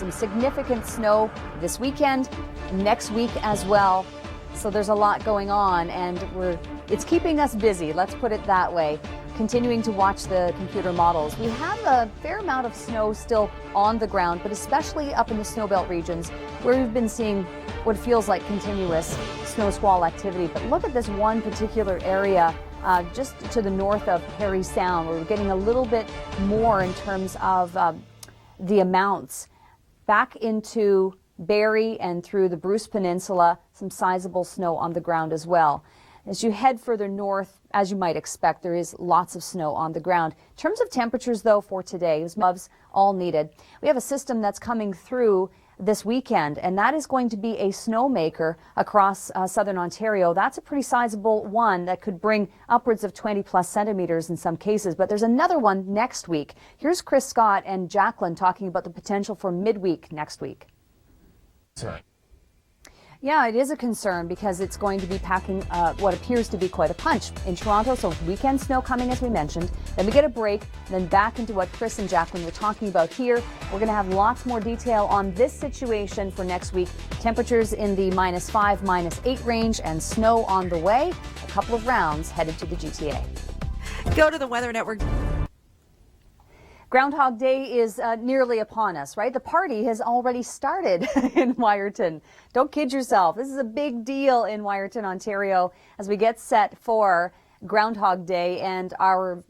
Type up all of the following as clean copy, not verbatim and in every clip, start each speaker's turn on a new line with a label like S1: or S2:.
S1: some significant snow this weekend, next week as well. So there's a lot going on, and it's keeping us busy, let's put it that way. Continuing to watch the computer models. We have a fair amount of snow still on the ground, but especially up in the snowbelt regions where we've been seeing what feels like continuous snow squall activity. But look at this one particular area just to the north of Parry Sound, where we're getting a little bit more in terms of the amounts. Back into Barrie and through the Bruce Peninsula, some sizable snow on the ground as well. As you head further north, as you might expect, there is lots of snow on the ground. In terms of temperatures, though, for today, gloves all needed. We have a system that's coming through this weekend, and that is going to be a snowmaker across southern Ontario. That's a pretty sizable one that could bring upwards of 20+ centimeters in some cases, but there's another one next week. Here's Chris Scott and Jacqueline talking about the potential for midweek next week.
S2: Sorry.
S1: Yeah, it is a concern because it's going to be packing what appears to be quite a punch in Toronto. So weekend snow coming, as we mentioned. Then we get a break, then back into what Chris and Jacqueline were talking about here. We're going to have lots more detail on this situation for next week. Temperatures in the -5, -8 range and snow on the way. A couple of rounds headed to the GTA.
S3: Go to the Weather Network.
S1: Groundhog Day is nearly upon us, right? The party has already started in Wyerton. Don't kid yourself. This is a big deal in Wyerton, Ontario, as we get set for Groundhog Day. And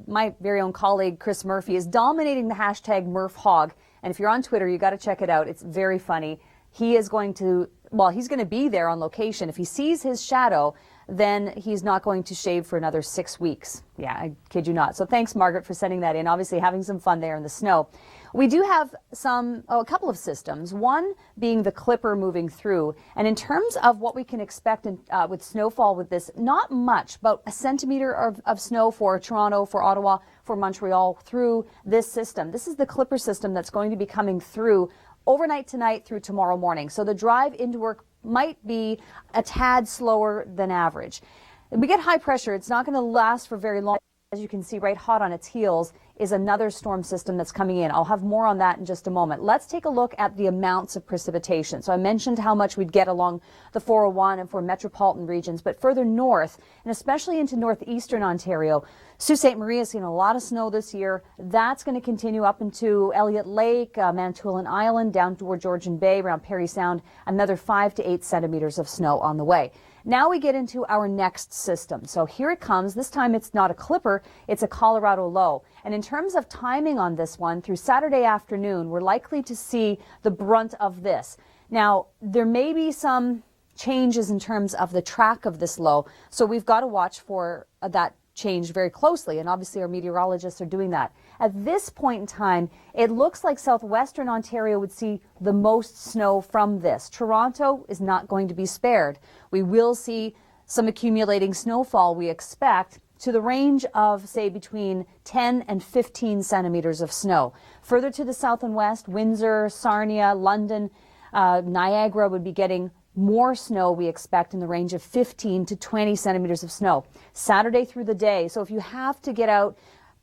S1: my very own colleague, Chris Murphy, is dominating the hashtag MurphHog. And if you're on Twitter, you got to check it out. It's very funny. He is going to, he's going to be there on location. If he sees his shadow, then he's not going to shave for another 6 weeks. Yeah, I kid you not. So thanks, Margaret, for sending that in. Obviously having some fun there in the snow. We do have a couple of systems, one being the Clipper moving through. And in terms of what we can expect with snowfall with this, not much, about 1 centimeter of snow for Toronto, for Ottawa, for Montreal through this system. This is the Clipper system that's going to be coming through overnight tonight through tomorrow morning. So the drive into work might be a tad slower than average. We get high pressure. It's not going to last for very long. As you can see, right hot on its heels is another storm system that's coming in. I'll have more on that in just a moment. Let's take a look at the amounts of precipitation. So I mentioned how much we'd get along the 401 and for metropolitan regions, but further north, and especially into northeastern Ontario, Sault Ste. Marie has seen a lot of snow this year. That's going to continue up into Elliott Lake, Manitoulin Island, down toward Georgian Bay, around Parry Sound, another 5 to 8 centimeters of snow on the way. Now we get into our next system. So here it comes. This time it's not a Clipper, it's a Colorado low. And in terms of timing on this one, through Saturday afternoon, we're likely to see the brunt of this. Now, there may be some changes in terms of the track of this low, so we've got to watch for that change very closely, and obviously our meteorologists are doing that. At this point in time, it looks like southwestern Ontario would see the most snow from this. Toronto is not going to be spared. We will see some accumulating snowfall, we expect, to the range of, say, between 10 and 15 centimeters of snow. Further to the south and west, Windsor, Sarnia, London, Niagara would be getting more snow, we expect, in the range of 15 to 20 centimeters of snow. Saturday through the day. So if you have to get out,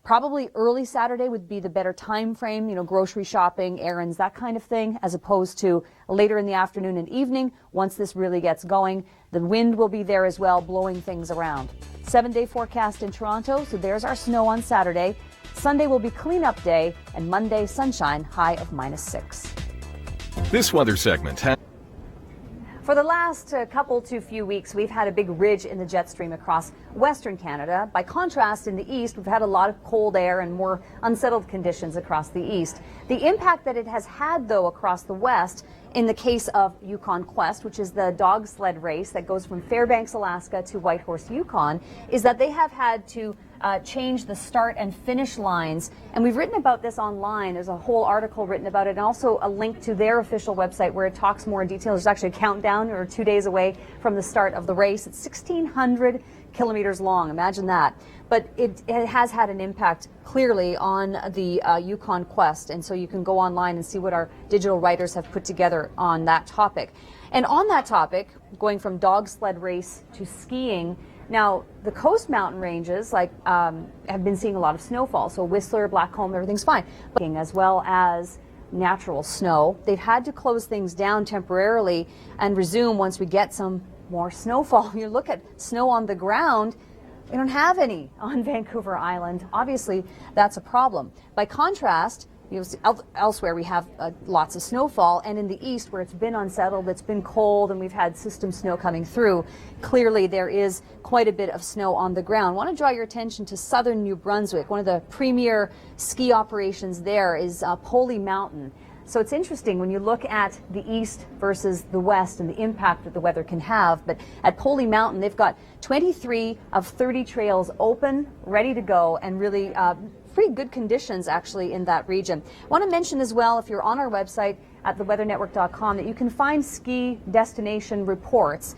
S1: probably early Saturday would be the better time frame, grocery shopping, errands, that kind of thing, as opposed to later in the afternoon and evening. Once this really gets going, the wind will be there as well, blowing things around. 7-day forecast in Toronto, so there's our snow on Saturday. Sunday will be cleanup day, and Monday sunshine, high of -6.
S2: This weather segment has...
S1: For the last couple to few weeks, we've had a big ridge in the jet stream across Western Canada. By contrast, in the east, we've had a lot of cold air and more unsettled conditions across the east. The impact that it has had, though, across the west, in the case of Yukon Quest, which is the dog sled race that goes from Fairbanks, Alaska to Whitehorse, Yukon, is that they have had to change the start and finish lines. And we've written about this online. There's a whole article written about it, and also a link to their official website where it talks more in detail. There's actually a countdown. We're 2 days away from the start of the race. It's 1,600 kilometers long. Imagine that. But it has had an impact clearly on the Yukon Quest. And so you can go online and see what our digital writers have put together on that topic. And on that topic, going from dog sled race to skiing, now, the coast mountain ranges have been seeing a lot of snowfall. So Whistler, Blackcomb, everything's fine. But as well as natural snow. They've had to close things down temporarily and resume once we get some more snowfall. You look at snow on the ground, we don't have any on Vancouver Island. Obviously, that's a problem. By contrast, elsewhere we have lots of snowfall, and in the east where it's been unsettled, it's been cold, and we've had system snow coming through, clearly there is quite a bit of snow on the ground. I want to draw your attention to southern New Brunswick. One of the premier ski operations there is Poley Mountain. So it's interesting when you look at the east versus the west and the impact that the weather can have. But at Poley Mountain, they've got 23 of 30 trails open, ready to go, and really pretty good conditions actually in that region. I want to mention as well, if you're on our website at theweathernetwork.com, that you can find ski destination reports,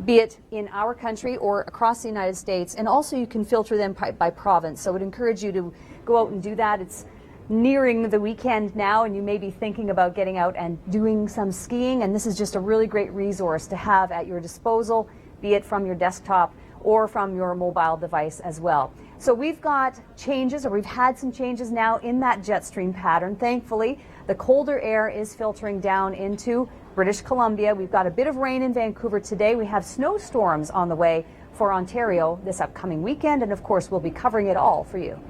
S1: be it in our country or across the United States, and also you can filter them by province. So I would encourage you to go out and do that. It's nearing the weekend now, and you may be thinking about getting out and doing some skiing, and this is just a really great resource to have at your disposal, be it from your desktop or from your mobile device as well. So we've got changes, or we've had some changes now in that jet stream pattern. Thankfully, the colder air is filtering down into British Columbia. We've got a bit of rain in Vancouver today. We have snowstorms on the way for Ontario this upcoming weekend, and of course we'll be covering it all for you.